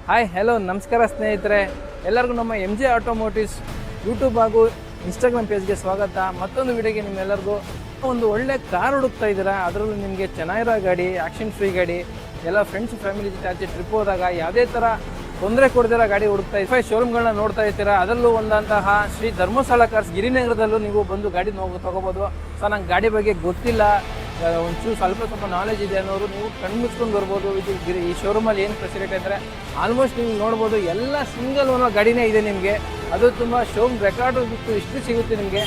Hi hello ನಮಸ್ಕಾರ ಸ್ನೇಹಿತರೆ, ಎಲ್ಲರಿಗೂ ನಮ್ಮ ಎಮ್ ಜೆ ಆಟೋಮೋಟಿವ್ಸ್ ಯೂಟ್ಯೂಬ್ ಹಾಗೂ ಇನ್ಸ್ಟಾಗ್ರಾಮ್ ಪೇಜ್ಗೆ ಸ್ವಾಗತ. ಮತ್ತೊಂದು ವಿಡಿಯೋಗೆ ನಿಮ್ಮೆಲ್ಲರಿಗೂ ಒಂದು ಒಳ್ಳೆ ಕಾರ್ ಹುಡುಕ್ತಾ ಇದ್ದೀರಾ, ಅದರಲ್ಲೂ ನಿಮಗೆ ಚೆನ್ನಾಗಿರೋ ಗಾಡಿ, ಆ್ಯಕ್ಷನ್ ಫ್ರೀ ಗಾಡಿ, ಎಲ್ಲ ಫ್ರೆಂಡ್ಸ್ ಫ್ಯಾಮಿಲಿ ಜೊತೆ ಆಚೆ ಟ್ರಿಪ್ ಹೋದಾಗ ಯಾವುದೇ ಥರ ತೊಂದರೆ ಕೊಡ್ದಿರೋ ಗಾಡಿ ಹುಡುಕ್ತಾ ಇದ್ದೀರಾ. ಶೋರೂಮ್ಗಳನ್ನ ನೋಡ್ತಾ ಇರ್ತೀರಾ. ಅದರಲ್ಲೂ ಒಂದಂತಹ ಶ್ರೀ ಧರ್ಮಸ್ಥಳ ಕಾರ್ಸ್ ಗಿರಿನಗರದಲ್ಲೂ ನೀವು ಬಂದು ಗಾಡಿ ತೊಗೋಬೋದು. ಸೊ ನಂಗೆ ಗಾಡಿ ಬಗ್ಗೆ ಗೊತ್ತಿಲ್ಲ, ಒಂಚೂರು ಸ್ವಲ್ಪ ನಾಲೆಜ್ ಇದೆ ಅನ್ನೋರು ನೀವು ಕಣ್ಣು ಮುಚ್ಕೊಂಡು ಬರ್ಬೋದು. ಈ ಶೋರೂಮಲ್ಲಿ ಏನು ಫೆಸಿಲಿಟಿ ಅಂದರೆ ಆಲ್ಮೋಸ್ಟ್ ನೀವು ನೋಡ್ಬೋದು ಎಲ್ಲ ಸಿಂಗಲ್ ಓನರ್ ಗಾಡಿನೇ ಇದೆ ನಿಮಗೆ. ಅದು ತುಂಬ ಶೋರೂಮ್ ರೆಕಾರ್ಡು ಇಷ್ಟು ಸಿಗುತ್ತೆ ನಿಮಗೆ.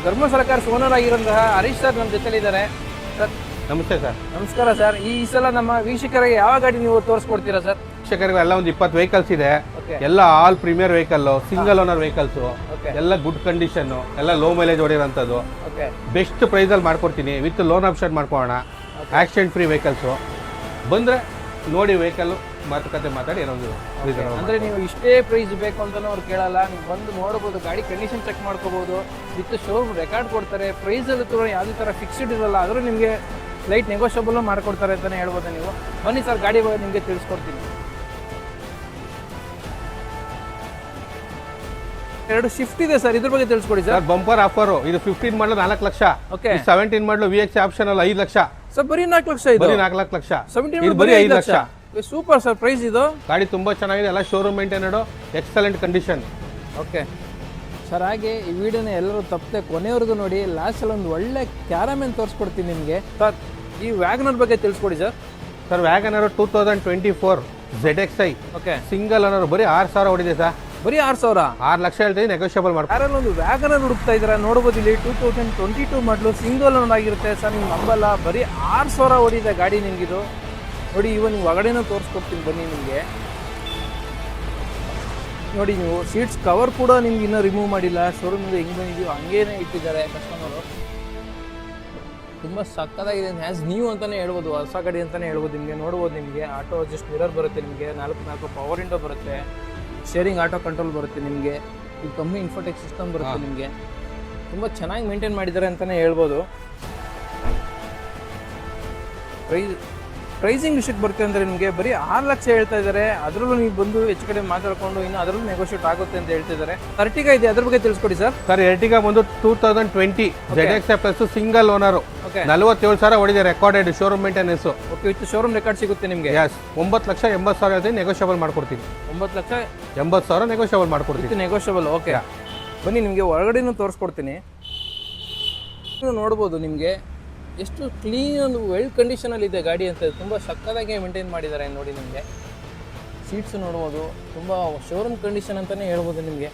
ಧರ್ಮಸ್ಥಳ ಕಾರ್ಸ್ ಓನರ್ ಆಗಿರೋಂತಹ ಹರೀಶ್ ಸರ್ ನಮ್ಮ ಜೊತೆಲಿದ್ದಾರೆ. ಸರ್ ನಮಸ್ತೆ ಸರ್. ನಮಸ್ಕಾರ ಸರ್. ಈ ಸಲ ನಮ್ಮ ವೀಕ್ಷಕರಿಗೆ ಯಾವ ಗಾಡಿ ನೀವು ತೋರಿಸ್ಕೊಡ್ತೀರಾ ಸರ್? ವೀಕ್ಷಕರಿಗೆ ಎಲ್ಲ ಒಂದು 20 ವೆಹಿಕಲ್ಸ್ ಇದೆ. ಎಲ್ಲ all premier vehicle, single owner vehicles, ಎಲ್ಲ ಗುಡ್ ಕಂಡೀಷನ್, ಎಲ್ಲ ಲೋ ಮೈಲೇಜ್ ಹೊಡಿರೋಂಥದ್ದು. ಬೆಸ್ಟ್ ಪ್ರೈಸಲ್ಲಿ ಮಾಡ್ಕೊಡ್ತೀನಿ, ವಿತ್ ಲೋನ್ ಆಪ್ಷನ್ ಮಾಡ್ಕೊಳ್ಳೋಣ. ಆಕ್ಸಿಡೆಂಟ್ ಫ್ರೀ ವೆಹಿಕಲ್ಸು ಬಂದರೆ ನೋಡಿ, ವೆಹಿಕಲ್ ಮಾತುಕತೆ ಮಾತಾಡಿ ಏನೊಂದು ಅಂದರೆ ನೀವು ಇಷ್ಟೇ ಪ್ರೈಸ್ ಬೇಕು ಅಂತಲೂ ಅವ್ರು ಕೇಳಲ್ಲ. ನೀವು ಬಂದು ನೋಡ್ಬೋದು, ಗಾಡಿ ಕಂಡೀಷನ್ ಚೆಕ್ ಮಾಡ್ಕೋಬೋದು, ವಿತ್ ಶೋರೂಮ್ ರೆಕಾರ್ಡ್ ಕೊಡ್ತಾರೆ. ಪ್ರೈಸಲ್ಲಿ ಕೂಡ ಯಾವುದೇ ಥರ ಫಿಕ್ಸ್ಡ್ ಇರಲ್ಲ, ಆದರೂ ನಿಮಗೆ ಲೈಟ್ ನೆಗೋಷಿಯಬಲ್ಲು ಮಾಡ್ಕೊಡ್ತಾರೆ ಅಂತಲೇ ಹೇಳ್ಬೋದು. ನೀವು ಬನ್ನಿ ಸರ್, ಗಾಡಿ ಬಗ್ಗೆ ನಿಮಗೆ ತಿಳಿಸ್ಕೊಡ್ತೀನಿ. ಎರಡು ಶಿಫ್ಟ್ ಇದೆ ಸರ್, ಇದ್ರ ಬಗ್ಗೆ ತಿಳಿಸ್ಕೊಡಿ ಸರ್. ಬಂಪರ್ ಆಫರ್ ಇದು 15 ಮಾಡಲು 4 ಲಕ್ಷ, 17 ಮಾಡಲು VX ಆಪ್ಷನ್ ಅಲ್ಲಿ 5 ಲಕ್ಷ. ಸರ್ ಬರೀ 4 ಲಕ್ಷ, ಬರೀ 4 ಲಕ್ಷ. 17 ಬರೀ 5 ಲಕ್ಷ. ಸೂಪರ್ ಸರ್ ಪ್ರೈಸ್ ಇದು. ಗಾಡಿ ತುಂಬಾ ಚೆನ್ನಾಗಿದೆ, ಎಲ್ಲ showroom maintained, excellent condition. Okay sir, ಹಾಗೆ ಈ ವಿಡಿಯೋನ ಎಲ್ಲರೂ ತಪ್ಪದೆ ಕೊನೆವರೆಗೂ ನೋಡಿ. ಲಾಸ್ಟಲ್ಲಿ ಒಂದು ಒಳ್ಳೆ ಕ್ಯಾರಮೆನ್ ತೋರಿಸ್ಕೊಡ್ತೀನಿ ನಿಮಗೆ. ಸರ್ ಈ ವ್ಯಾಗನರ್ ಬಗ್ಗೆ ತಿಳಿಸ್ಕೊಡಿ ಸರ್. Sir WagonR 2024 ZXi, okay, single owner, ಬರೀ 6,000 ಹೊಡಿದೆ ಸರ್. ಬರೀ 6,000. 6 ಲಕ್ಷ ಹೇಳ್ತೀವಿ, ನೆಗೋಷಿಯಬಲ್ ಮಾಡ್ತಾರೆ. ಯಾರಲ್ಲಿ ಒಂದು ವ್ಯಾಗನರ್ ಹುಡುಕ್ತಾ ಇದ್ದೀರಾ ನೋಡ್ಬೋದು. ಇಲ್ಲಿ 2022 ಮಾಡಲು ಸಿಂಗಲ್ ಓನರ್ ಆಗಿರುತ್ತೆ ಸರ್. ನೀವು ನಂಬಲ್ಲ, ಬರೀ 6,000 ಹೊಡಿದೆ ಗಾಡಿ ನಿಮಗಿದು. ನೋಡಿ, ಇವನ್ ನೀವು ಹೊರಗಡೆನೂ ತೋರಿಸ್ಕೊಡ್ತೀನಿ ಬನ್ನಿ ನಿಮಗೆ. ನೋಡಿ, ನೀವು ಸೀಟ್ಸ್ ಕವರ್ ಕೂಡ ನಿಮ್ಗೆ ಇನ್ನೂ ರಿಮೂವ್ ಮಾಡಿಲ್ಲ. ಶೋರೂಮಿಂದ ಹೆಂಗೆ ಬಂದಿದ್ದೀವಿ ಹಂಗೇನೆ ಇಟ್ಟಿದ್ದಾರೆ ಕಸ್ಟಮರು. ತುಂಬ ಸಕ್ಕತ್ತಾಗಿದೆ, ಹ್ಯಾಸ್ ನ್ಯೂ ಅಂತಲೇ ಹೇಳ್ಬೋದು, ಹೊಸ ಗಾಡಿ ಅಂತಲೇ ಹೇಳ್ಬೋದು. ನಿಮಗೆ ನೋಡ್ಬೋದು, ನಿಮಗೆ ಆಟೋ ಅಡ್ಜಸ್ಟ್ ಮಿರರ್ ಬರುತ್ತೆ, ನಿಮಗೆ 4 ಪವರ್ ವಿಂಡೋ ಬರುತ್ತೆ, ಶೇರಿಂಗ್ ಆಟೋ ಕಂಟ್ರೋಲ್ ಬರುತ್ತೆ ನಿಮಗೆ, ಈ ಕಮ್ಮಿ ಇನ್ಫೋಟೆಕ್ ಸಿಸ್ಟಮ್ ಬರುತ್ತೆ ನಿಮಗೆ. ತುಂಬ ಚೆನ್ನಾಗಿ ಮೇಂಟೈನ್ ಮಾಡಿದ್ದಾರೆ ಅಂತಲೇ ಹೇಳ್ಬೋದು. ಪ್ರೈಸಿಂಗ್ ವಿಷಯಕ್ಕೆ ಬರುತ್ತೆ ಅಂದರೆ ನಿಮಗೆ ಬರೀ 6 ಲಕ್ಷ ಹೇಳ್ತಾ ಇದ್ದಾರೆ. ಅದರಲ್ಲೂ ನೀವು ಬಂದು ಹೆಚ್ಚು ಕಡೆ ಮಾತಾಡ್ಕೊಂಡು ಇನ್ನು ಅದರಲ್ಲೂ ನೆಗೋಷಿಯೇಟ್ ಆಗುತ್ತೆ ಅಂತ ಹೇಳ್ತಿದ್ದಾರೆ. ಅರ್ಟಿಗಾ ಇದೆ, ಅದ್ರ ಬಗ್ಗೆ ತಿಳಿಸ್ಕೊಡಿ ಸರ್. ಸರ್ ಎರ್ಟಿಗಾ ಬಂದು 2020 ZXi ಪ್ಲಸ್ ಸಿಂಗಲ್ ಓನರು, 47,000 ಹೊಡಿದೆ, recorded, showroom maintenance. Okay, with showroom record ಸಿಗುತ್ತೆ ನಿಮಗೆ. ಯಸ್, 9,80,000 ಹೇಳ್ತೀನಿ, ನೆಗೋಷಿಯಬಲ್ ಮಾಡ್ಕೊಡ್ತೀನಿ. 9,80,000 ನೆಗೋಷಿಯಬಲ್ ಮಾಡ್ಕೊಡ್ತೀನಿ. ನೆಗೋಷಿಯಬಲ್. ಓಕೆ, ಬನ್ನಿ ನಿಮಗೆ ಹೊರಗಡೆನೂ ತೋರಿಸ್ಕೊಡ್ತೀನಿ. ನೋಡ್ಬೋದು ನಿಮಗೆ ಎಷ್ಟು ಕ್ಲೀನ್ ಒಂದು ವೆಲ್ ಕಂಡೀಷನಲ್ಲಿ ಇದೆ ಗಾಡಿ ಅಂತ. ತುಂಬ ಸಕ್ಕತ್ತಾಗಿ ಮೇಂಟೈನ್ ಮಾಡಿದ್ದಾರೆ ನೋಡಿ. ನಿಮಗೆ ಸೀಟ್ಸ್ ನೋಡ್ಬೋದು, ತುಂಬ ಶೋರೂಮ್ ಕಂಡೀಷನ್ ಅಂತಲೇ ಹೇಳ್ಬೋದು. ನಿಮಗೆ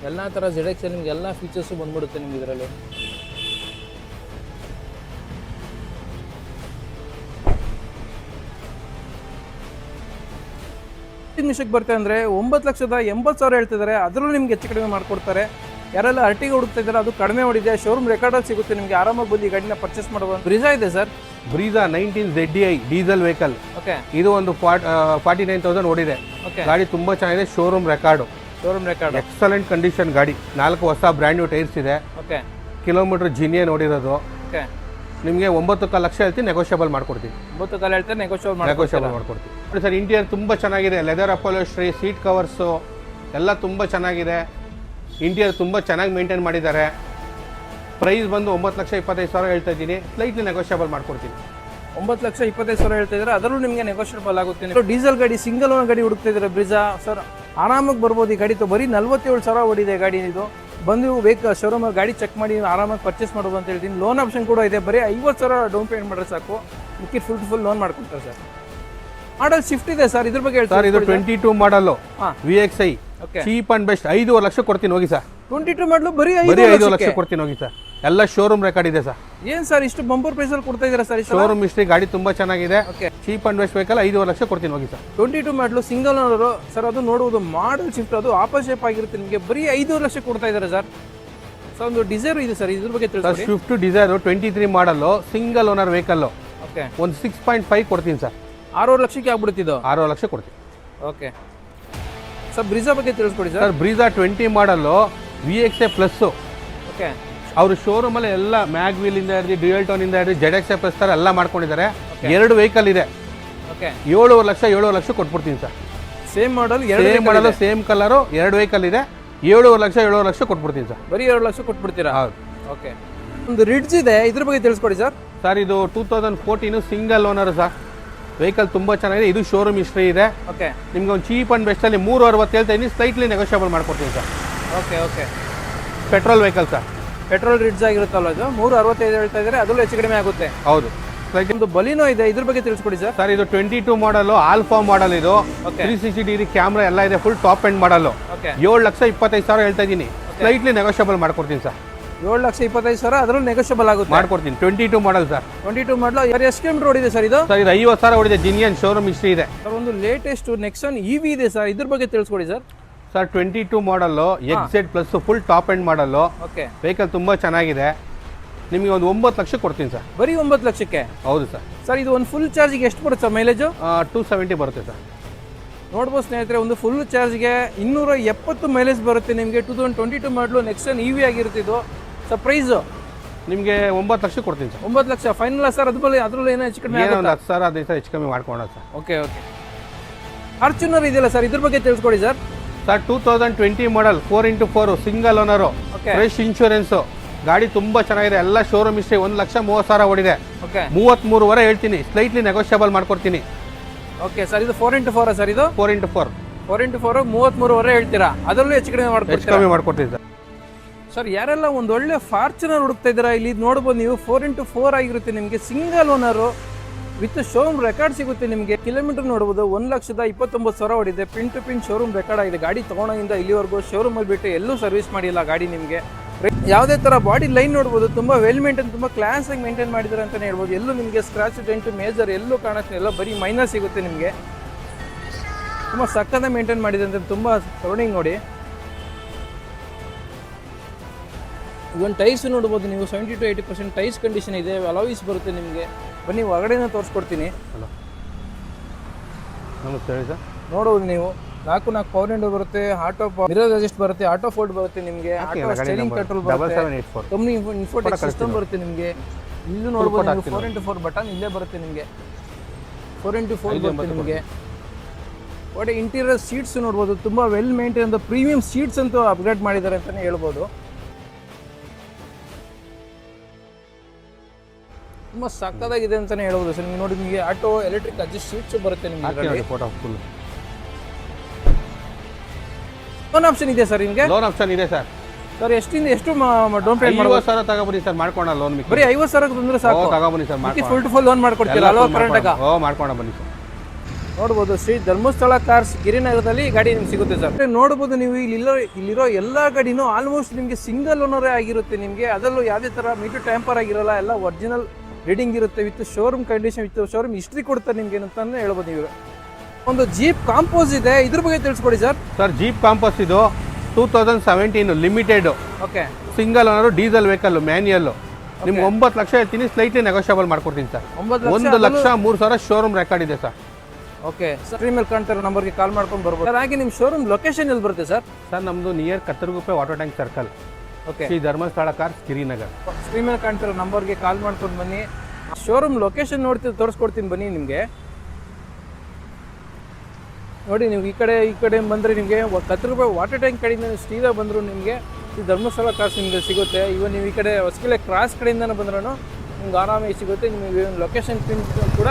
ಎಲ್ಲ ಥರ ZXi ನಿಮಗೆ ಎಲ್ಲ ಫೀಚರ್ಸು ಬಂದ್ಬಿಡುತ್ತೆ ನಿಮ್ಗೆ ಇದರಲ್ಲಿ. ನಿಮಿಷಕ್ಕೆ ಬರ್ತದೆ ಅಂದರೆ 9,80,000 ಹೇಳ್ತಿದ್ದಾರೆ. ಅದರಲ್ಲೂ ನಿಮ್ಗೆ ಹೆಚ್ಚು ಕಡಿಮೆ ಮಾಡಿಕೊಡ್ತಾರೆ. ಯಾರೆಲ್ಲ ಅರ್ಟಿಗಾ ಹುಡುಕ್ತಾ ಇದ್ದಾರೆ, ಅದು ಕಡಿಮೆ ಹೊಡಿದೆ, ಶೋರೂಮ್ ರೆಕಾರ್ಡಲ್ಲಿ ಸಿಗುತ್ತೆ ನಿಮಗೆ. ಆರಾಮಾಗಿ ಬಂದು ಈ ಗಾಡಿನ ಪರ್ಚೇಸ್ ಮಾಡ್ಬೋದು. ಬ್ರೀಜಾ ಇದೆ sir, Brezza 19 ZDi diesel vehicle. Okay, ಇದು ಒಂದು 49,000 ಓಡಿದೆ. ಗಾಡಿ ತುಂಬಾ ಚೆನ್ನಾಗಿದೆ, ಶೋರೂಮ್ ರೆಕಾರ್ಡ್, ಎಕ್ಸಲೆಂಟ್ ಕಂಡೀಷನ್ ಗಾಡಿ. 4 ಹೊಸ ಬ್ರ್ಯಾಂಡ್ ನ್ಯೂ ಟೈರ್ಸ್ ಇದೆ. ಓಕೆ, ಕಿಲೋಮೀಟರ್ ಜಿನಿಯೇ ನೋಡಿರೋದು. ಓಕೆ, ನಿಮಗೆ 9,00,000 ಲಕ್ಷ ಹೇಳ್ತೀನಿ, ನೆಗೋಷಿಯಬಲ್ ಮಾಡ್ಕೊಡ್ತೀನಿ. 9,00,000 ಹೇಳ್ತಾರೆ, ನೆಗೋಷಿಯಬಲ್ ಮಾಡ್ಕೊಡ್ತೀನಿ. ನೋಡಿ ಸರ್, ಇಂಟೀರಿಯರ್ ತುಂಬ ಚೆನ್ನಾಗಿದೆ, ಲೆದರ್ ಅಪೋಲೋಸ್ಟ್ರಿ, ಸೀಟ್ ಕವರ್ಸು ಎಲ್ಲ ತುಂಬ ಚೆನ್ನಾಗಿದೆ. ಇಂಟೀರಿಯರ್ ತುಂಬ ಚೆನ್ನಾಗಿ ಮೇಂಟೈನ್ ಮಾಡಿದ್ದಾರೆ. ಪ್ರೈಸ್ ಬಂದು 9,25,000 ಹೇಳ್ತಾ ಇದ್ದೀನಿ, ಸ್ಲೈಟ್ಲಿ ನೆಗೋಷಿಯಬಲ್ ಮಾಡ್ಕೊಡ್ತೀನಿ. 9,25,000 ಹೇಳ್ತಾ ಇದ್ದಾರೆ, ಅದರಲ್ಲೂ ನಿಮಗೆ ನೆಗೋಷಿಯಬಲ್ ಆಗುತ್ತೆ. ಡೀಸೆಲ್ ಗಾಡಿ, ಸಿಂಗಲ್ ಓನರ್ ಗಾಡಿ ಹುಡುಕ್ತಾ ಇದ್ದಾರೆ ಬ್ರಿಜಾ ಸರ್, ಆರಾಮಾಗಿ ಬರ್ಬೋದು. ಈ ಗಾಡಿ ಬರೀ 47,000 ಹೊಡಿದೆ ಗಾಡಿ. ಇದು ಬಂದು ಬೇಕು ಶೋರೂಮಲ್ಲಿ ಗಾಡಿ ಚೆಕ್ ಮಾಡಿ ಆರಾಮಾಗಿ ಪರ್ಚೇಸ್ ಮಾಡ್ಬೋದು ಅಂತ ಹೇಳ್ತೀನಿ. ಲೋನ್ ಆಪ್ಷನ್ ಕೂಡ ಇದೆ, ಬರೀ 50,000 ಡೌನ್ ಪೇಮೆಂಟ್ ಮಾಡಿದ್ರೆ ಸಾಕು, ಮಿಕ್ಕಿ ಫುಲ್ ಲೋನ್ ಮಾಡ್ಕೊಡ್ತಾರೆ ಸರ್. ಮಾಡಲ್ ಶಿಫ್ಟ್ ಇದೆ ಸರ್, ಇದ್ರ ಬಗ್ಗೆ ಹೇಳ್ತಾರೆ. ಇದು 22 ಮಾಡಲ್ VXi, ಚೀಪ್ ಅಂಡ್ ಬೆಸ್ಟ್, 5,500,000 ಕೊಡ್ತೀನಿ ಹೋಗಿ ಸರ್. 22 ಮಾಡಲು ಬರೀ 5,500,000 ಕೊಡ್ತೀನಿ ಹೋಗಿ ಸರ್. ಎಲ್ಲ ಶೋರೂಮ್ ರೆಕಾರ್ಡ್ ಇದೆ ಸರ್. ಏನ್ ಸರ್ ಇಷ್ಟು ಬಂಪರ್ ಪ್ರೈಸ್ ಅಲ್ಲಿ ಕೊಡ್ತಾ ಇದೀರಾ ಸರ್? ಶೋರೂಮ್ ಹಿಸ್ಟ್ರಿ, ಗಾಡಿ ತುಂಬಾ ಚೆನ್ನಾಗಿದೆ. Okay, cheap and best vehicle 5.5 lakh ಕೊಡ್ತೀನಿ ಹೋಗಿ ಸರ್. 22 ಮಾಡಲು ಸಿಂಗಲ್ ಓನರ್ ಸರ್. ಅದು ನೋಡುವುದು ಮಾಡಲ್ ಶಿಫ್ಟ್, ಅದು ಆಪಲ್ ಶೇಪ್ ಆಗಿರುತ್ತೆ. ನಿಮಗೆ ಬರೀ 5 ಲಕ್ಷ ಕೊಡ್ತಾ ಇದ್ದಾರೆ ಸರ್. ಸೊ ಒಂದು ಡಿಸೈರ್ ಇದೆ ಸರ್, ಇದ್ರ ಬಗ್ಗೆ ತಿಳಿಸಿ. Swift Dzire 23 model single owner vehicle. Okay, ಒಂದು 6.5 ಕೊಡ್ತೀನಿ ಸರ್. 6 ಲಕ್ಷಕ್ಕೆ ಆಗ್ಬಿಡುತ್ತಿದ್ದು. 6 ಲಕ್ಷ ಕೊಡ್ತೀನಿ. ಓಕೆ ಸರ್, ಬ್ರೀಜಾ ಬಗ್ಗೆ ತಿಳಿಸ್ಕೊಡಿ ಸರ್. ಬ್ರೀಜಾ 20 ಮಾಡಲ್ VXA ಪ್ಲಸ್. ಓಕೆ, ಅವರು ಶೋರೂಮ್ ಅಲ್ಲಿ ಎಲ್ಲ ಮ್ಯಾಗ್ ವೀಲ್ ಇಂದ ಹಿಡಿದು ಡ್ಯೂಯಲ್ ಟೋನ್ ಇಂದ ಹಿಡಿದು ZXA ಪ್ಲಸ್ ತರ ಎಲ್ಲ ಮಾಡ್ಕೊಂಡಿದ್ದಾರೆ. 2 ವೆಹಿಕಲ್ ಇದೆ. ಓಕೆ, 7 ಲಕ್ಷ ಕೊಟ್ಬಿಡ್ತೀನಿ sir. Same model, same model, same colour, 2 vehicle ಇದೆ. 7 ಲಕ್ಷ ಕೊಟ್ಬಿಡ್ತೀನಿ ಸರ್. ಬರೀ 2 ಲಕ್ಷ ಕೊಟ್ಬಿಡ್ತೀರಾ? ಹೌದು. ಓಕೆ, ಒಂದು ರಿಡ್ಜ್ ಇದೆ, ಇದ್ರ ಬಗ್ಗೆ ತಿಳಿಸ್ಕೊಡಿ ಸರ್. ಸರ್ ಇದು 2014 ಸಿಂಗಲ್ ಓನರ್ ಸರ್. ವೆಹಿಕಲ್ ತುಂಬಾ ಚೆನ್ನಾಗಿದೆ. ಇದು ಶೋರೂಮ್ ಹಿಸ್ಟ್ರಿ ಇದೆ. ಓಕೆ, ನಿಮ್ಗೆ ಒಂದು ಚೀಪ್ ಅಂಡ್ ಬೆಸ್ಟ್ ಅಲ್ಲಿ 360 ಹೇಳ್ತಾ ಇದೀನಿ, ಸ್ಲೈಟ್ಲಿ ನೆಗೋಷಿಯಬಲ್ ಮಾಡ್ಕೊಡ್ತೀನಿ sir. Okay okay, petrol vehicle sir. Petrol ರಿಡ್ಜ್ ಆಗಿರುತ್ತಲ್ಲ, ಇದು 365 ಹೇಳ್ತಾ ಇದ್ದಾರೆ, ಅದರಲ್ಲೂ ಹೆಚ್ಚು ಕಡಿಮೆ ಆಗುತ್ತೆ. ಹೌದು. ಒಂದು ಬಲಿನೋ ಇದೆ, ಇದ್ರ ಬಗ್ಗೆ ತಿಳಿಸ್ಕೊಡಿ ಸರ್. ಸರ್ ಇದು 22 ಮಾಡಲ್ ಆಲ್ಫಾ ಮಾಡಲ್. ಇದು 360 ಡಿಗ್ರಿ ಕ್ಯಾಮ್ರಾ ಎಲ್ಲ ಇದೆ. Full top end model. Okay, 7,25,000 ಹೇಳ್ತಾ ಇದೀನಿ, ಸ್ಲೈಟ್ಲಿ ನೆಗೋಷಿಯಬಲ್ ಮಾಡ್ಕೊಡ್ತೀನಿ ಸರ್. 7,25,000 ಅದರಲ್ಲೂ ನೆಗೋಷಿಯಬಲ್ ಆಗುತ್ತೆ. ಮಾಡ್ಕೊಡ್ತೀನಿ. 22 ಮಾಡಲ್ ಸರ್. 22 ಮಾಡಲ್. ಎಷ್ಟು ಕಿಲೋಮೀಟರ್ ಓಡಿದೆ ಸರ್ ಇದು? ಸರ್ ಇದು 50,000 ಓಡಿದೆ. ಜಿನಿಯನ್ ಶೋರೂಮ್ ಹಿಸ್ಟ್ರಿ ಇದೆ ಸರ್. ಒಂದು ಲೇಟೆಸ್ಟ್ ನೆಕ್ಸಾನ್ EV ಇದೆ ಸರ್, ಇದ್ರ ಬಗ್ಗೆ ತಿಳಿಸ್ಕೊಡಿ ಸರ್. ಸರ್ 22 ಮಾಡಲ್ XZ plus, full top end model. Okay, vehicle ತುಂಬಾ ಚೆನ್ನಾಗಿದೆ. ನಿಮಗೆ ಒಂದು 9 ಲಕ್ಷ ಕೊಡ್ತೀನಿ ಸರ್. ಬರೀ 9 ಲಕ್ಷಕ್ಕೆ? ಹೌದು ಸರ್. ಸರ್ ಇದು ಒಂದು ಫುಲ್ ಚಾರ್ಜ್ಗೆ ಎಷ್ಟು ಬರುತ್ತೆ ಸರ್ ಮೈಲೇಜು? 270 ಬರುತ್ತೆ ಸರ್. ನೋಡ್ಬೋದು ಸ್ನೇಹಿತರೆ, ಒಂದು ಫುಲ್ ಚಾರ್ಜ್ಗೆ 270 ಮೈಲೇಜ್ ಬರುತ್ತೆ ನಿಮಗೆ. 2022 ಮಾಡಲು ನೆಕ್ಸಾನ್ EV ಆಗಿರುತ್ತೆ ಇದು. ಸರ್ ಪ್ರೈಸು ನಿಮಗೆ 9 ಲಕ್ಷ ಕೊಡ್ತೀನಿ ಸರ್. 9 lakh final sir? ಅದರಲ್ಲಿ ಏನೋ ಹೆಚ್ಚು ಕಡಿಮೆ ಒಂದು 10,000 15,000 ಹೆಚ್ಚು ಕಮ್ಮಿ ಮಾಡ್ಕೊಳ್ಳೋಣ ಸರ್. Okay okay. ಫಾರ್ಚುನರ್ ಇದೆಯಲ್ಲ ಸರ್, ಇದ್ರ ಬಗ್ಗೆ ತಿಳಿಸ್ಕೊಡಿ ಸರ್. ಸರ್ 2020 ಮಾಡಲ್ 4x4 single owner, fresh insurance. ಗಾಡಿ ತುಂಬಾ ಚೆನ್ನಾಗಿದೆ. ಎಲ್ಲ ಶೋರೂಮ್ ಹಿಸ್ಟ್ರಿ. 1,30,30,000 ಓಡಿದೆ. ಓಕೆ, 33 ಹೇಳ್ತೀನಿ, ಸ್ಲೈಟ್ಲಿ ನೆಗೋಷಿಯಬಲ್ ಮಾಡ್ಕೊಡ್ತೀನಿ. ಓಕೆ ಸರ್, ಇದು 4x4 ಸರ್? ಇದು 4x4 33 ಹೇಳ್ತೀರಾ, ಅದರಲ್ಲೂ ಹೆಚ್ಚು ಕಡಿಮೆ ಮಾಡ್ಕೊಡ್ತೀನಿ ಸರ್. ಸರ್ ಯಾರೆಲ್ಲ ಒಂದು ಒಳ್ಳೆ ಫಾರ್ಚುನರ್ ಹುಡುಕ್ತಾ ಇದ್ದೀರಾ, ಇಲ್ಲಿ ನೋಡ್ಬೋದು ನೀವು. 4x4 ಆಗಿರುತ್ತೆ ನಿಮಗೆ, single owner with showroom record ಸಿಗುತ್ತೆ ನಿಮಗೆ. ಕಿಲೋಮೀಟರ್ ನೋಡ್ಬೋದು, 1,29,000 ಓಡಿದೆ. Pin to pin showroom record ಆಗಿದೆ. ಗಾಡಿ ತೊಗೊಂಡಾಗಿಂದ ಇಲ್ಲಿವರೆಗೂ ಶೋರೂಮಲ್ಲಿ ಬಿಟ್ಟು ಎಲ್ಲೂ ಸರ್ವಿಸ್ ಮಾಡಿಲ್ಲ ಗಾಡಿ ನಿಮಗೆ. ಯಾವುದೇ ಥರ ಬಾಡಿ ಲೈನ್ ನೋಡ್ಬೋದು, ತುಂಬ ವೆಲ್ ಮೇಂಟೈನ್, ತುಂಬ ಕ್ಲಾಸಾಗಿ ಮೇಂಟೈನ್ ಮಾಡಿದ್ದಾರೆ ಅಂತಲೇ ಹೇಳ್ಬೋದು. ಎಲ್ಲೂ ನಿಮಗೆ ಸ್ಕ್ರಾಚ್ ಡೆಂಟು ಮೇಜರ್ ಎಲ್ಲೂ ಕಾಣಿಸ್ತಾ ಇಲ್ಲ, ಬರೀ ಮೈನರ್ ಸಿಗುತ್ತೆ ನಿಮಗೆ. ತುಂಬ ಸಕ್ಕತ್ತಾಗಿ ಮೇಂಟೈನ್ ಮಾಡಿದೆ ಅಂತ, ತುಂಬ ಸರೌಂಡಿಂಗ್ ನೋಡಿ. ಇವನ್ ಟೈರ್ಸ್ ನೋಡ್ಬೋದು ನೀವು, 70 to 80% ಟೈರ್ಸ್ ಕಂಡೀಷನ್ ಇದೆ. ಅಲಾಯ್ಸ್ ಬರುತ್ತೆ ನಿಮಗೆ. ಬನ್ನಿ ಹೊರಗಡೆನ ತೋರಿಸ್ಕೊಡ್ತೀನಿ. ನಮಸ್ತೆ ಹೇಳಿ ಸರ್. ನೋಡ್ಬೋದು ನೀವು, 4 ಪವರ್ ವಿಂಡೋ ಬರುತ್ತೆ, ಆಟೋ ಮಿರರ್ ಅಡ್ಜಸ್ಟ್ ಬರುತ್ತೆ, ಆಟೋ ಫೋಲ್ಡ್ ಬರುತ್ತೆ ನಿಮಗೆ, ಆಟೋ ಸ್ಟೀರಿಂಗ್ ಕಂಟ್ರೋಲ್ ಬರುತ್ತೆ, ಕಂಪ್ನಿ ಇನ್ಫೋಟೆಕ್ ಸಿಸ್ಟಮ್ ಬರುತ್ತೆ ನಿಮಗೆ. ಇಲ್ಲೂ ನೋಡ್ಬೋದು ನೀವು, 4x4 ಬಟನ್ ಇಲ್ಲೇ ಬರುತ್ತೆ ನಿಮಗೆ. 4x4 ಬರುತ್ತೆ ನಿಮಗೆ. ಒಳ್ಳೆ ಇಂಟೀರಿಯರ್ ಸೀಟ್ಸ್ ನೋಡ್ಬೋದು, ತುಂಬ ವೆಲ್ ಮೇಂಟೈನ್, ಪ್ರೀಮಿಯಂ ಸೀಟ್ಸ್ ಅಂತೂ ಅಪ್ಗ್ರೇಡ್ ಮಾಡಿದ್ದಾರೆ ಅಂತಲೇ ಹೇಳ್ಬೋದು. ತುಂಬ ಸಕ್ಕದಾಗಿದೆ ಅಂತಲೇ ಹೇಳ್ಬೋದು ಸರ್. ನೀವು ನೋಡಿ, ನಿಮಗೆ ಆಟೋ ಎಲೆಕ್ಟ್ರಿಕ್ ಅಡ್ಜಸ್ಟ್ ಸೀಟ್ಸ್ ಬರುತ್ತೆ ನಿಮಗೆ. ಲೋನ್ ಆಪ್ಷನ್ ಇದೆ ಸರ್ ನಿಮಗೆ? ಲೋನ್ ಆಪ್ಷನ್ ಇದೆ ಸರ್. ಸರ್ ಎಷ್ಟು ಡೌನ್ ಪೇಮೆಂಟ್ 50,000 ತಗೊಬನ್ನಿ ಸರ್, ಮಾಡ್ಕೊಣ ಲೋನ್. ಬರೀ 50,000 ಬಂದ್ರೆ ಸಾಕು? ತಗೊಬನ್ನಿ sir, full to full loan ಮಾಡ್ಕೊಡ್ತೀರಾ ಅಲ್ವಾ ಕರ್ನಾಟಕ? ಮಾಡ್ಕೊಣ ಬನ್ನಿ ಸರ್. ನೋಡ್ಬೋದು, ಶ್ರೀ ಧರ್ಮಸ್ಥಳ ಕಾರ್ಸ್ ಗಿರಿನಗರದಲ್ಲಿ ಗಾಡಿ ನಿಮ್ಗೆ ಸಿಗುತ್ತೆ ಸರ್. ನೋಡ್ಬೋದು ನೀವು, ಇಲ್ಲಿರೋ ಎಲ್ಲ ಗಾಡಿನೂ ಆಲ್ಮೋಸ್ಟ್ ನಿಮಗೆ ಸಿಂಗಲ್ ಓನರೇ ಆಗಿರುತ್ತೆ ನಿಮಗೆ. ಅದರಲ್ಲೂ ಯಾವುದೇ ಥರ ಮೀಟರ್ ಟ್ಯಾಂಪರ್ ಆಗಿರಲ್ಲ, ಎಲ್ಲ ಒರಿಜಿನಲ್ ರೀಡಿಂಗ್ ಇರುತ್ತೆ, with showroom condition, with showroom history ಕೊಡ್ತಾರೆ ನಿಮ್ಗೆ ಅಂತಲೇ ಹೇಳ್ಬೋದು ನೀವು. ಒಂದು ಜೀಪ್ ಕಾಂಪೋಸ್ ಇದೆ, ಇದ್ರ ಬಗ್ಗೆ ತಿಳಿಸ್ಕೊಡಿ ಸರ್. ಸರ್ ಜೀಪ್ ಕಾಂಪೋಸ್ ಇದು 2017 limited. Okay, single owner, diesel vehicle, manual. ನಿಮ್ಗೆ 9 ಲಕ್ಷ ಹೇಳ್ತೀನಿ, ಸ್ಲೈಟ್ಲಿ ನೆಗೋಷಿಯಬಲ್ ಮಾಡ್ಕೊಡ್ತೀನಿ ಸರ್. 1,03,000 ಶೋರೂಮ್ ರೆಕಾರ್ಡ್ ಇದೆ ಸರ್. ಓಕೆ, ಸ್ಕ್ರೀನ್ ಮೇಲೆ ಕಾಣ್ತಿರೋ ನಂಬರ್ಗೆ ಕಾಲ್ ಮಾಡ್ಕೊಂಡು ಬರ್ಬೋದು. ಹಾಗೆ ನಿಮ್ಮ ಶೋರೂಮ್ ಲೊಕೇಶನ್ ಎಲ್ಲಿ ಬರುತ್ತೆ ಸರ್? ಸರ್ ನಮ್ಮದು near Kattariguppe water tank circle. Okay, Shri Dharmasthala cars Girinagar. Screen ಮೇಲೆ ಕಾಣ್ತಿರೋ ನಂಬರ್ಗೆ ಕಾಲ್ ಮಾಡ್ಕೊಂಡು ಬನ್ನಿ. ಶೋರೂಮ್ ಲೊಕೇಶನ್ ತೋರಿಸ್ಕೊಡ್ತೀನಿ ಬನ್ನಿ ನಿಮಗೆ. ನೋಡಿ, ನೀವು ಈ ಕಡೆ ಬಂದರೆ ನಿಮಗೆ ಕತ್ತರಗುಪ್ಪೆ ವಾಟರ್ ಟ್ಯಾಂಕ್ ಕಡೆಯಿಂದ ಸೀದಾ ಬಂದರೂ ನಿಮಗೆ ಈ ಧರ್ಮಸ್ಥಳ ಕಾರ್ಸ್ ನಿಮಗೆ ಸಿಗುತ್ತೆ. ಇವನ್ ನೀವು ಈ ಕಡೆ ಹೊಸಕೆರೆ ಕ್ರಾಸ್ ಕಡೆಯಿಂದನೇ ಬಂದ್ರೂ ನಿಮ್ಗೆ ಆರಾಮಾಗಿ ಸಿಗುತ್ತೆ. ನಿಮಗೆ ಲೊಕೇಶನ್ ಪಿನ್ ಕೂಡ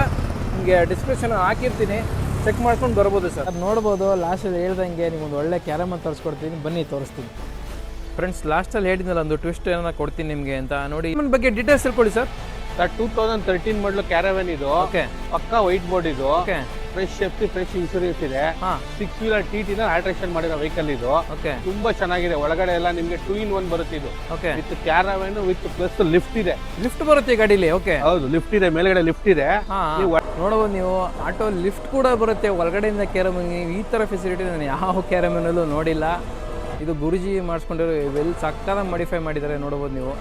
ನಿಮಗೆ ಡಿಸ್ಕ್ರಿಪ್ಷನ್ ಹಾಕಿರ್ತೀನಿ, ಚೆಕ್ ಮಾಡ್ಕೊಂಡು ಬರ್ಬೋದು ಸರ್. ಅದು ನೋಡ್ಬೋದು, ಲಾಸ್ಟಲ್ಲಿ ಹೇಳ್ದಂಗೆ ನಿಮ್ಗೊಂದು ಒಳ್ಳೆ ಕ್ಯಾರಮನ್ನು ತೋರಿಸ್ಕೊಡ್ತೀನಿ ಬನ್ನಿ, ತೋರಿಸ್ತೀನಿ. ಫ್ರೆಂಡ್ಸ್, ಲಾಸ್ಟಲ್ಲಿ ಹೇಳಿದ್ನಲ್ಲ ಒಂದು ಟ್ವಿಸ್ಟ್ ಏನೋ ಕೊಡ್ತೀನಿ ನಿಮಗೆ ಅಂತ. ನೋಡಿ, ನಿಮ್ಮ ಬಗ್ಗೆ ಡೀಟೇಲ್ಸ್ ತಿಳ್ಕೊಳ್ಳಿ ಸರ್. ಸರ್ 2013 ಮಾಡಲು ಕ್ಯಾರವನ್ ಇದು. ಓಕೆ, ಪಕ್ಕ ವೈಟ್ ಬೋರ್ಡ್ ಇದು. Okay, fresh safety, fresh insurance ಇದೆ. ಹಾ 6 ವೀಲರ್ TT ನ ಆಲ್ಟ್ರೇಷನ್ ಮಾಡಿರೋ ವೆಹಿಕಲ್ ಇದು. ಓಕೆ ತುಂಬಾ ಚೆನ್ನಾಗಿದೆ. ಒಳಗಡೆ ಎಲ್ಲ ನಿಮ್ಗೆ 2-in-1 ಬರುತ್ತೆ ಇದು. Okay with caravan with plus lift ಇದೆ. ಲಿಫ್ಟ್ ಬರುತ್ತೆ ಈ ಗಾಡೀಲಿ. ಓಕೆ ಹೌದು, ಲಿಫ್ಟ್ ಇದೆ, ಮೇಲ್ಗಡೆ ಲಿಫ್ಟ್ ಇದೆ. ಹಾ ನೋಡಬಹುದು ನೀವು, ಆಟೋ ಲಿಫ್ಟ್ ಕೂಡ ಬರುತ್ತೆ ಒಳಗಡೆಯಿಂದ. ಕ್ಯಾರಮೆನ್ ಈ ತರ ಫೆಸಿಲಿಟಿ ನಾನು ಯಾವ ಕ್ಯಾರಮೆನಲ್ಲೂ ನೋಡಿಲ್ಲ. ಇದು ಗುರುಜಿ ಮಾಡಿಸ್ಕೊಂಡಿರೋ ವೆಲ್ ಸಕ್ಕತ್ತಾಗಿ ಮಾಡಿಫೈ ಮಾಡಿದ್ದಾರೆ ನೋಡಬಹುದು ನೀವು.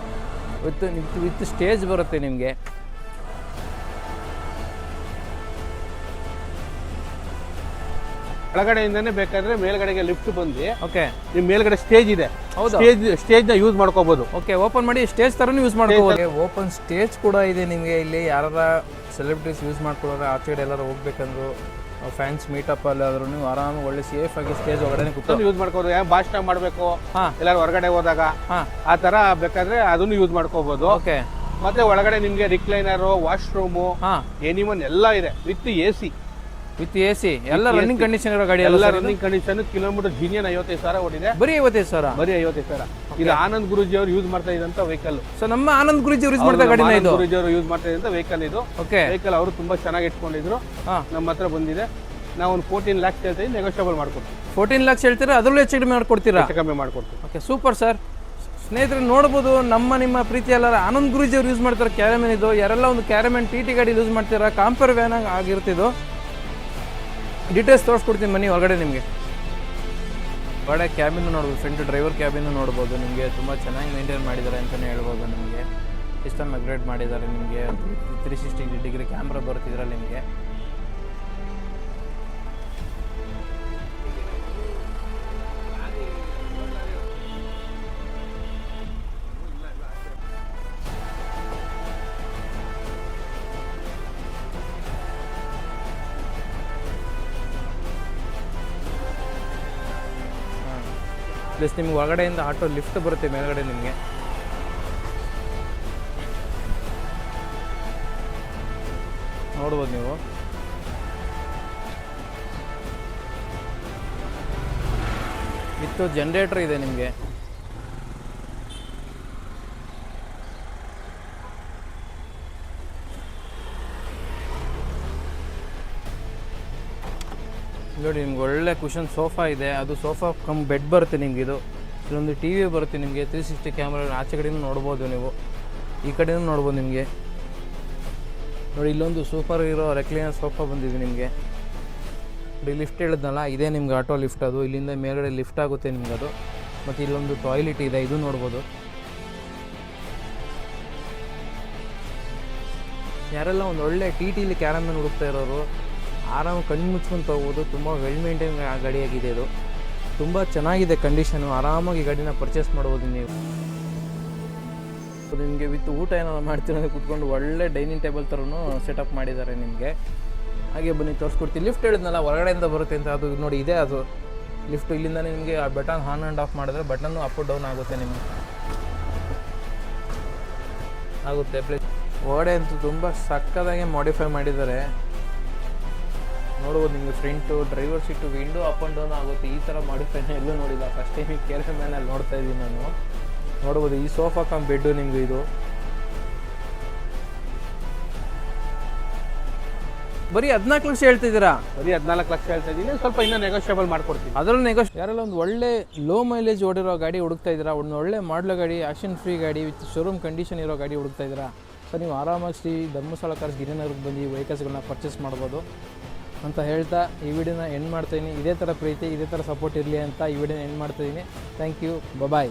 ವಿತ್ ಸ್ಟೇಜ್ ಬರುತ್ತೆ ನಿಮಗೆ. ಒಳಗಡೆಯಿಂದಾನೆ ಬೇಕಾದ್ರೆ ಮೇಲ್ಗಡೆಗೆ ಲಿಫ್ಟ್ ಬಂದು ಓಕೆ ನಿಮ್ ಮೇಲ್ಗಡೆ ಸ್ಟೇಜ್ ಇದೆ. ಹೌದಾ? ಸ್ಟೇಜ್ ನ ಯೂಸ್ ಮಾಡ್ಕೋಬಹುದು. ಓಕೆ ಓಪನ್ ಮಾಡಿ ಸ್ಟೇಜ್ ತರನು ಯೂಸ್ ಮಾಡ್ಕೋಬಹುದು. ಓಪನ್ ಸ್ಟೇಜ್ ಕೂಡ ಇದೆ ನಿಮಗೆ. ಇಲ್ಲಿ ಯಾರ ಸೆಲೆಬ್ರಿಟೀಸ್ ಯೂಸ್ ಮಾಡ್ಕೊಳ್ಳೋರೆ, ಆಚೆ ಕಡೆ ಎಲ್ಲರೂ ಹೋಗ್ಬೇಕಂದ್ರು, ಫ್ಯಾನ್ಸ್ ಮೀಟಪ್ ಅಲ್ಲಿ ಆದ್ರೂ ನೀವು ಆರಾಮಾಗಿ ಒಳ್ಳೆ ಸೇಫ್ ಆಗಿ ಸ್ಟೇಜ್ ಒಳಗಡೆ ಕೂತ್ಕೊಂಡು ಯೂಸ್ ಮಾಡ್ಕೋಬಹುದು. ಭಾಷಣ ಮಾಡ್ಬೇಕು, ಹಾ ಎಲ್ಲಾರು ಹೊರಗಡೆ ಹೋದಾಗ ಹಾ ಆ ತರ ಬೇಕಾದ್ರೆ ಅದನ್ನು ಯೂಸ್ ಮಾಡ್ಕೋಬಹುದು. ಓಕೆ ಮತ್ತೆ ಒಳಗಡೆ ನಿಮ್ಗೆ ರಿಕ್ಲೈನರ್, ವಾಶ್ರೂಮು, ಹಾ ಎನಿಮನ್ ಎಲ್ಲ ಇದೆ ವಿತ್ AC. ವಿತ್ AC ಎಲ್ಲ ರನ್ನಿಂಗ್ ಕಂಡೀಷನ್ ಇರೋ ಗಾಡಿ ಎಲ್ಲ ರನ್ನಿಂಗ್ ಕಂಡೀಷನ್. ಕಿಲೋಮೀಟರ್ ಜಿನಿಯನ್ 55,000 ಓಡಿದೆ. ಬರೀ 55,000. ಬರೀ 55,000. ಇದು ಆನಂದ್ ಗುರೂಜಿ ಅವರು ಯೂಸ್ ಮಾಡ್ತಾ ಇದ್ದಂತ ವೆಹಿಕಲ್. ಸೊ ನಮ್ಮ ಆನಂದ್ ಗುರುಜಿ ಯೂಸ್ ಮಾಡ್ತಾ ಗಾಡಿನ ಇದು. ಗುರೂಜಿ ಅವರು ಯೂಸ್ ಮಾಡ್ತಾ ಇದ್ದಂತ ವೆಹಿಕಲ್ ಇದು. ಓಕೆ ವೆಹಿಕಲ್ ಅವರು ತುಂಬಾ ಚೆನ್ನಾಗಿ ಇಟ್ಕೊಂಡಿದ್ರು. ಹಾ ನಮ್ಮ ಹತ್ರ ಬಂದಿದೆ. ನಾವು ಒಂದು 14 lakhs ಹೇಳ್ತೀವಿ, ನೆಗೋಷಿಯಬಲ್ ಮಾಡ್ಕೊಡ್ತೀವಿ. 14 lakhs ಹೇಳ್ತೀರಾ, ಅದರಲ್ಲೂ ಹೆಚ್ಚು ಕಡಿಮೆ ಮಾಡ್ಕೊಡ್ತೀರಾ? ಹೆಚ್ಚು ಕಮ್ಮಿ ಮಾಡ್ಕೊಡ್ತೀವಿ. Okay super sir. ಸ್ನೇಹಿತರೆ ನೋಡ್ಬೋದು, ನಿಮ್ಮ ಪ್ರೀತಿ ಎಲ್ಲರ ಆನಂದ್ ಗುರೂಜಿ ಅವ್ರು ಯೂಸ್ ಮಾಡ್ತಾರೆ ಕ್ಯಾರಮೆನ್ ಇದು. ಯಾರೆಲ್ಲ ಒಂದು ಕ್ಯಾರಮೆನ್ TT ಗಾಡಿ ಯೂಸ್ ಮಾಡ್ತೀರಾ, ಕಾಂಪರ್ ವ್ಯಾನ್ ಆಗಿರ್ತಿದ್ದು. ಡೀಟೇಲ್ಸ್ ತೋರಿಸ್ಕೊಡ್ತೀನಿ ಬನ್ನಿ ಒಳಗಡೆ ನಿಮಗೆ. ಒಳಗಡೆ ಕ್ಯಾಬಿನ್ ನೋಡ್ಬೋದು, ಫ್ರಂಟ್ ಡ್ರೈವರ್ ಕ್ಯಾಬಿನ್ ನೋಡ್ಬೋದು. ನಿಮಗೆ ತುಂಬ ಚೆನ್ನಾಗಿ ಮೇಂಟೈನ್ ಮಾಡಿದ್ದಾರೆ ಅಂತಲೇ ಹೇಳ್ಬೋದು. ನಿಮಗೆ ಸಿಸ್ಟಮ್ ಅಪ್ಗ್ರೇಡ್ ಮಾಡಿದ್ದಾರೆ. ನಿಮಗೆ 360 ಡಿಗ್ರಿ ಕ್ಯಾಮ್ರಾ ಬರ್ತಿದ್ರಲ್ಲಿ ನಿಮಗೆ. ಪ್ಲಸ್ ನಿಮ್ಗೆ ಒಳಗಡೆಯಿಂದ ಆಟೋ ಲಿಫ್ಟ್ ಬರುತ್ತೆ ಮೇಲ್ಗಡೆ ನಿಮಗೆ. ನೋಡ್ಬೋದು ನೀವು. ವಿತ್ ಜನರೇಟರ್ ಇದೆ ನಿಮಗೆ. ನೋಡಿ ನಿಮ್ಗೆ ಒಳ್ಳೆ ಕುಷನ್ ಸೋಫಾ ಇದೆ. ಅದು ಸೋಫಾ ಕಮ್ ಬೆಡ್ ಬರುತ್ತೆ ನಿಮ್ಗೆ. ಇದು ಇಲ್ಲೊಂದು TV ಬರುತ್ತೆ ನಿಮಗೆ. 360 ಕ್ಯಾಮ್ರಾ ಆಚೆ ಕಡೆಯೂ ನೋಡ್ಬೋದು ನೀವು, ಈ ಕಡೆಯೂ ನೋಡ್ಬೋದು ನಿಮಗೆ. ನೋಡಿ ಇಲ್ಲೊಂದು ಸೂಪರ್ ಇರೋ ರೆಕ್ಲೈನರ್ ಸೋಫಾ ಬಂದಿದೆ ನಿಮಗೆ. ನೋಡಿ ಲಿಫ್ಟ್ ಹೇಳಿದ್ನಲ್ಲ, ಇದೇ ನಿಮ್ಗೆ ಆಟೋ ಲಿಫ್ಟ್. ಅದು ಇಲ್ಲಿಂದ ಮೇಲ್ಗಡೆ ಲಿಫ್ಟ್ ಆಗುತ್ತೆ ನಿಮ್ಗೆ ಅದು. ಮತ್ತು ಇಲ್ಲೊಂದು ಟಾಯ್ಲೆಟ್ ಇದೆ, ಇದು ನೋಡ್ಬೋದು. ಯಾರೆಲ್ಲ ಒಂದು ಒಳ್ಳೆ TTಲಿ ಕ್ಯಾರಮೆನ್ ಹುಡುಕ್ತಾ ಇರೋರು ಆರಾಮ ಕಣ್ಣು ಮುಚ್ಕೊಂಡು ತಗೋಬೋದು. ತುಂಬ ವೆಲ್ ಮೇಂಟೈನ್ ಗಾಡಿಯಾಗಿದೆ ಇದು. ತುಂಬ ಚೆನ್ನಾಗಿದೆ ಕಂಡೀಷನು. ಆರಾಮಾಗಿ ಗಾಡಿನ ಪರ್ಚೇಸ್ ಮಾಡ್ಬೋದು ನೀವು. ನಿಮಗೆ ವಿತ್ ಊಟ ಏನಾದ್ರು ಮಾಡ್ತೀರ ಕೂತ್ಕೊಂಡು ಒಳ್ಳೆ ಡೈನಿಂಗ್ ಟೇಬಲ್ ಥರನೂ ಸೆಟಪ್ ಮಾಡಿದ್ದಾರೆ ನಿಮಗೆ. ಹಾಗೆ ಬನ್ನಿ ತೋರಿಸ್ಕೊಡ್ತೀನಿ. ಲಿಫ್ಟ್ ಹೇಳಿದ್ನಲ್ಲ ಹೊರಗಡೆಯಿಂದ ಬರುತ್ತೆ ಅಂತ, ಅದು ನೋಡಿ ಇದೆ ಅದು ಲಿಫ್ಟ್. ಇಲ್ಲಿಂದ ನಿಮಗೆ ಆ ಬಟನ್ ಆನ್ ಆ್ಯಂಡ್ ಆಫ್ ಮಾಡಿದ್ರೆ ಬಟನ್ನು ಅಪ್ ಡೌನ್ ಆಗುತ್ತೆ ನಿಮಗೆ ಆಗುತ್ತೆ. ಪ್ಲಸ್ ಗೋಡೆ ಅಂತೂ ತುಂಬ ಸಕ್ಕದಾಗೆ ಮಾಡಿಫೈ ಮಾಡಿದ್ದಾರೆ. ನೋಡ್ಬೋದು ನಿಮಗೆ front, driver seat, window up and down ಆಗುತ್ತೆ. ಈ ಥರ ಮಾಡಿಫೈನ ಎಲ್ಲೂ ನೋಡಿಲ್ಲ. ಫಸ್ಟ್ ಟೈಮ್ ಈ ಕ್ಯಾರಮೆನಲ್ಲಿ ನೋಡ್ತಾ ಇದ್ದೀನಿ ನಾನು. ನೋಡ್ಬೋದು ಈ ಸೋಫಾ ಕಮ್ ಬೆಡ್ಡು ನಿಮ್ಗೆ. ಇದು ಬರೀ 14 ಲಕ್ಷ ಹೇಳ್ತಿದ್ದೀರಾ? ಬರೀ 14 ಲಕ್ಷ ಹೇಳ್ತಾ ಇದ್ದೀನಿ. ಸ್ವಲ್ಪ ಇನ್ನೂ ನೆಗೋಷಿಯಬಲ್ ಮಾಡ್ಕೊಡ್ತೀನಿ. ಅದರಲ್ಲೂ ಯಾರೆಲ್ಲ ಒಂದು ಒಳ್ಳೆ ಲೋ ಮೈಲೇಜ್ ಓಡಿರೋ ಗಾಡಿ ಹುಡುಕ್ತಾ ಇದ್ದೀರಾ, ಒಂದು ಒಳ್ಳೆ ಮಾಡಲ್ ಗಾಡಿ, ಆಕ್ಷನ್ ಫ್ರೀ ಗಾಡಿ ವಿತ್ ಶೋರೂಮ್ ಕಂಡೀಷನ್ ಇರೋ ಗಾಡಿ ಹುಡುಕ್ತಾ ಇದ್ದೀರಾ, ಸೊ ನೀವು ಆರಾಮಾಗಿ ಶ್ರೀ ಧರ್ಮಸ್ಥಳ ಕಾರ್ಸ್ ಗಿರಿನಗರಕ್ಕೆ ಬಂದು ಈ ವೆಹಿಕಲ್ಸ್ಗಳನ್ನ ಪರ್ಚೇಸ್ ಮಾಡ್ಬೋದು ಅಂತ ಹೇಳ್ತಾ ಈ ವಿಡಿಯೋನ ಎಂಡ್ ಮಾಡ್ತಾಯಿದ್ದೀನಿ. ಇದೇ ಥರ ಪ್ರೀತಿ, ಇದೇ ಥರ ಸಪೋರ್ಟ್ ಇರಲಿ ಅಂತ ಈ ವಿಡಿಯೋನ ಎಂಡ್ ಮಾಡ್ತಾಯಿದ್ದೀನಿ. Thank you, bye.